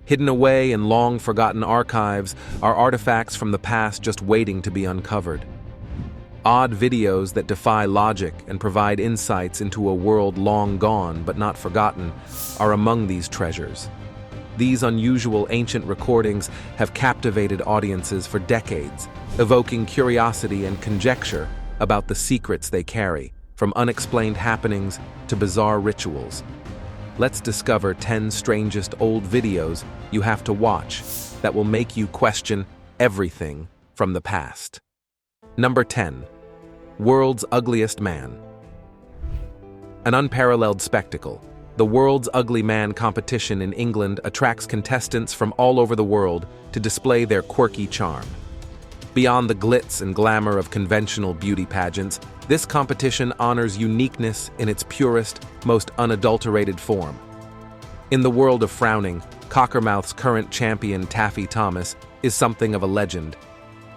Hidden away in long-forgotten archives are artifacts from the past just waiting to be uncovered. Odd videos that defy logic and provide insights into a world long gone but not forgotten are among these treasures. These unusual ancient recordings have captivated audiences for decades, evoking curiosity and conjecture about the secrets they carry, from unexplained happenings to bizarre rituals. Let's discover 10 strangest old videos you have to watch that will make you question everything from the past. Number 10. World's Ugliest Man. An unparalleled spectacle, the World's Ugly Man competition in England attracts contestants from all over the world to display their quirky charm. Beyond the glitz and glamour of conventional beauty pageants, this competition honors uniqueness in its purest, most unadulterated form. In the world of frowning, Cockermouth's current champion Taffy Thomas is something of a legend.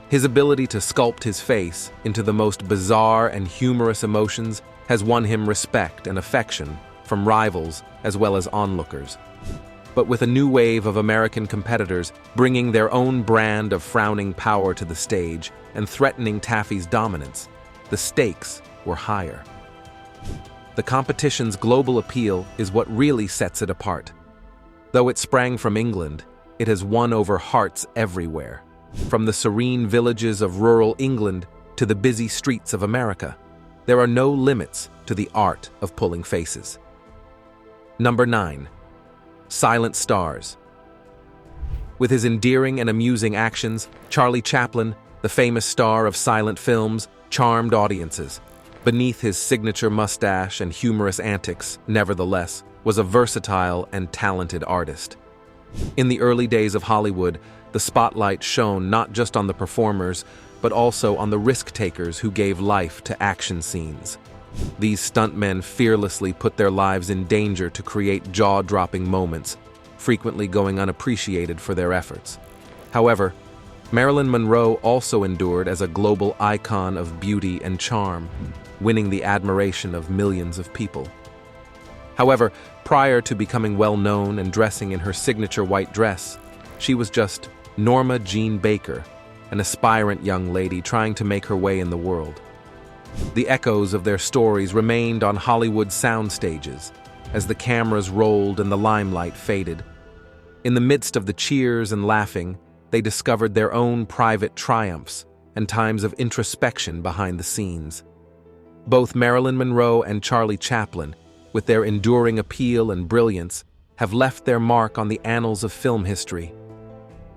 His ability to sculpt his face into the most bizarre and humorous emotions has won him respect and affection from rivals as well as onlookers. But with a new wave of American competitors bringing their own brand of frowning power to the stage and threatening Taffy's dominance, the stakes were higher. The competition's global appeal is what really sets it apart. Though it sprang from England, it has won over hearts everywhere, from the serene villages of rural England to the busy streets of America. There are no limits to the art of pulling faces. Number 9. Silent Stars. With his endearing and amusing actions, Charlie Chaplin, the famous star of silent films, charmed audiences. Beneath his signature mustache and humorous antics, nevertheless, was a versatile and talented artist. In the early days of Hollywood, the spotlight shone not just on the performers, but also on the risk-takers who gave life to action scenes. These stuntmen fearlessly put their lives in danger to create jaw-dropping moments, frequently going unappreciated for their efforts. However, Marilyn Monroe also endured as a global icon of beauty and charm, winning the admiration of millions of people. However, prior to becoming well-known and dressing in her signature white dress, she was just Norma Jean Baker, an aspirant young lady trying to make her way in the world. The echoes of their stories remained on Hollywood sound stages as the cameras rolled and the limelight faded. In the midst of the cheers and laughing, they discovered their own private triumphs and times of introspection behind the scenes. Both Marilyn Monroe and Charlie Chaplin, with their enduring appeal and brilliance, have left their mark on the annals of film history.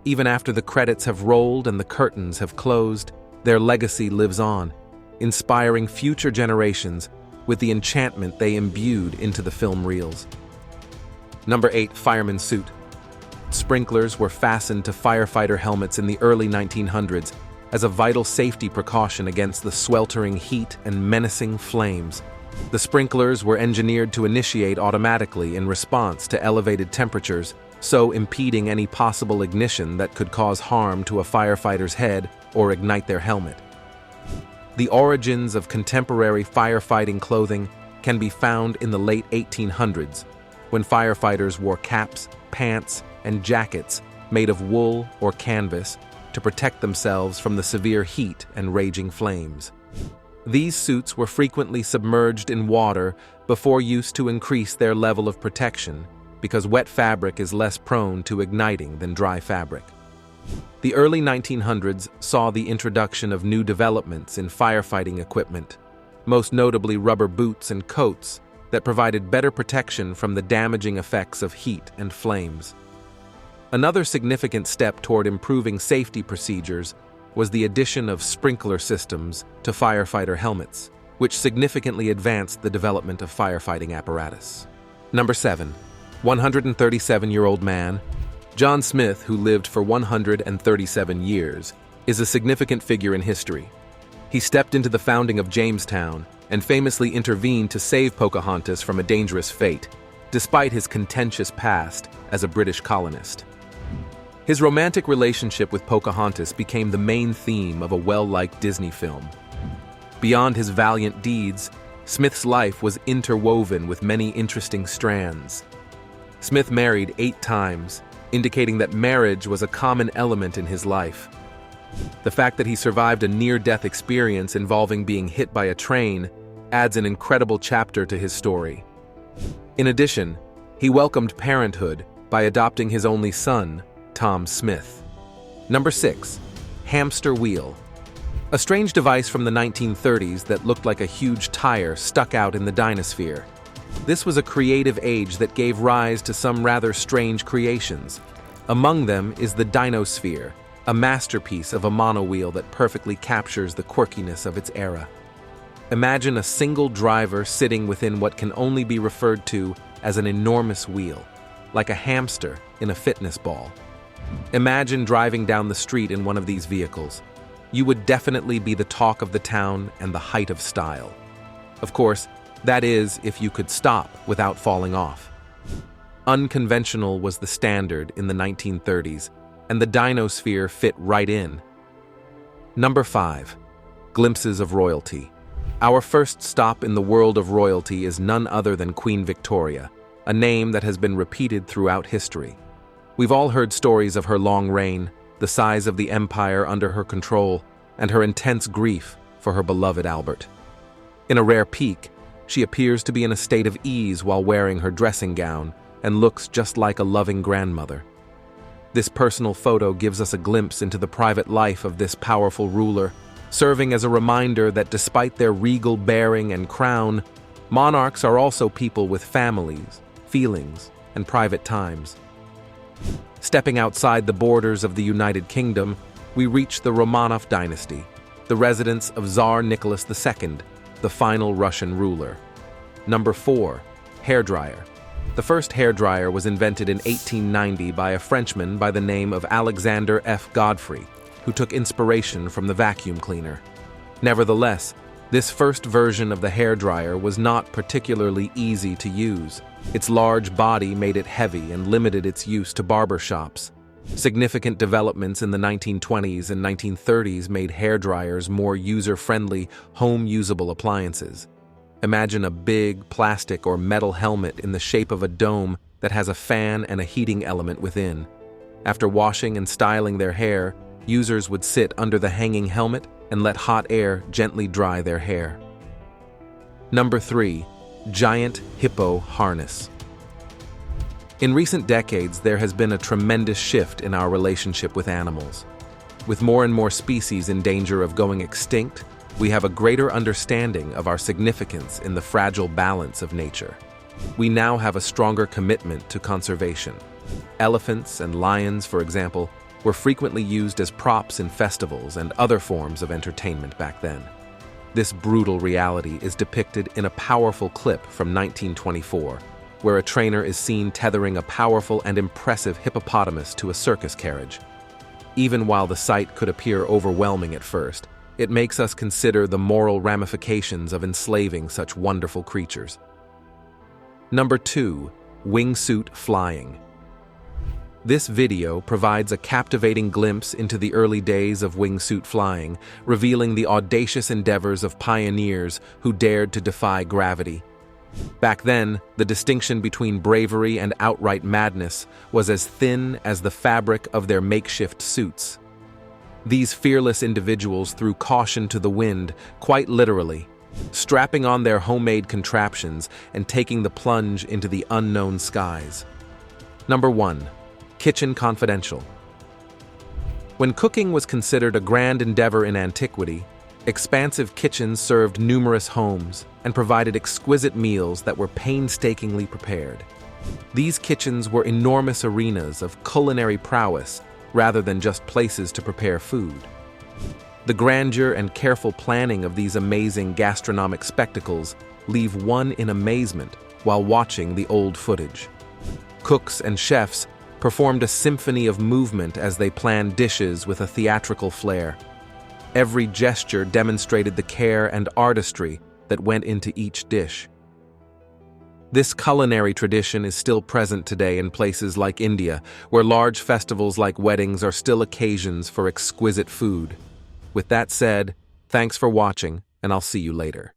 Even after the credits have rolled and the curtains have closed, their legacy lives on, inspiring future generations with the enchantment they imbued into the film reels. Number 8. Fireman's Suit. Sprinklers were fastened to firefighter helmets in the early 1900s as a vital safety precaution against the sweltering heat and menacing flames. The sprinklers were engineered to initiate automatically in response to elevated temperatures, so impeding any possible ignition that could cause harm to a firefighter's head or ignite their helmet. The origins of contemporary firefighting clothing can be found in the late 1800s, when firefighters wore caps, pants, and jackets made of wool or canvas to protect themselves from the severe heat and raging flames. These suits were frequently submerged in water before use to increase their level of protection, because wet fabric is less prone to igniting than dry fabric. The early 1900s saw the introduction of new developments in firefighting equipment, most notably rubber boots and coats that provided better protection from the damaging effects of heat and flames. Another significant step toward improving safety procedures was the addition of sprinkler systems to firefighter helmets, which significantly advanced the development of firefighting apparatus. Number 7. 137-year-old man. John Smith, who lived for 137 years, is a significant figure in history. He stepped into the founding of Jamestown and famously intervened to save Pocahontas from a dangerous fate, despite his contentious past as a British colonist. His romantic relationship with Pocahontas became the main theme of a well-liked Disney film. Beyond his valiant deeds, Smith's life was interwoven with many interesting strands. Smith married 8 times indicating that marriage was a common element in his life. The fact that he survived a near-death experience involving being hit by a train adds an incredible chapter to his story. In addition, he welcomed parenthood by adopting his only son, Tom Smith. Number 6. Hamster wheel. A strange device from the 1930s that looked like a huge tire stuck out in the Dinosphere. This was a creative age that gave rise to some rather strange creations. Among them is the Dinosphere, a masterpiece of a monowheel that perfectly captures the quirkiness of its era. Imagine a single driver sitting within what can only be referred to as an enormous wheel, like a hamster in a fitness ball. Imagine driving down the street in one of these vehicles. You would definitely be the talk of the town and the height of style. Of course, that is, if you could stop without falling off. Unconventional was the standard in the 1930s, and the Dinosphere fit right in. Number 5. Glimpses of royalty. Our first stop in the world of royalty is none other than Queen Victoria, a name that has been repeated throughout history. We've all heard stories of her long reign, the size of the empire under her control, and her intense grief for her beloved Albert. In a rare peek, she appears to be in a state of ease while wearing her dressing gown and looks just like a loving grandmother. This personal photo gives us a glimpse into the private life of this powerful ruler, serving as a reminder that despite their regal bearing and crown, monarchs are also people with families, feelings, and private times. Stepping outside the borders of the United Kingdom, we reach the Romanov dynasty, the residence of Tsar Nicholas II, the final Russian ruler. Number 4. Hairdryer. The first hairdryer was invented in 1890 by a Frenchman by the name of Alexander F. Godfrey, who took inspiration from the vacuum cleaner. Nevertheless, this first version of the hairdryer was not particularly easy to use. Its large body made it heavy and limited its use to barber shops. Significant developments in the 1920s and 1930s made hairdryers more user-friendly, home-usable appliances. Imagine a big plastic or metal helmet in the shape of a dome that has a fan and a heating element within. After washing and styling their hair, users would sit under the hanging helmet and let hot air gently dry their hair. Number 3. Giant hippo harness. In recent decades, there has been a tremendous shift in our relationship with animals. With more and more species in danger of going extinct, we have a greater understanding of our significance in the fragile balance of nature. We now have a stronger commitment to conservation. Elephants and lions, for example, were frequently used as props in festivals and other forms of entertainment back then. This brutal reality is depicted in a powerful clip from 1924, where a trainer is seen tethering a powerful and impressive hippopotamus to a circus carriage. Even while the sight could appear overwhelming at first, it makes us consider the moral ramifications of enslaving such wonderful creatures. Number 2. Wingsuit flying. This video provides a captivating glimpse into the early days of wingsuit flying, revealing the audacious endeavors of pioneers who dared to defy gravity. Back then, the distinction between bravery and outright madness was as thin as the fabric of their makeshift suits. These fearless individuals threw caution to the wind, quite literally, strapping on their homemade contraptions and taking the plunge into the unknown skies. Number 1. Kitchen Confidential. When cooking was considered a grand endeavor in antiquity, expansive kitchens served numerous homes and provided exquisite meals that were painstakingly prepared. These kitchens were enormous arenas of culinary prowess rather than just places to prepare food. The grandeur and careful planning of these amazing gastronomic spectacles leave one in amazement while watching the old footage. Cooks and chefs performed a symphony of movement as they planned dishes with a theatrical flair. Every gesture demonstrated the care and artistry that went into each dish. This culinary tradition is still present today in places like India, where large festivals like weddings are still occasions for exquisite food. With that said, thanks for watching, and I'll see you later.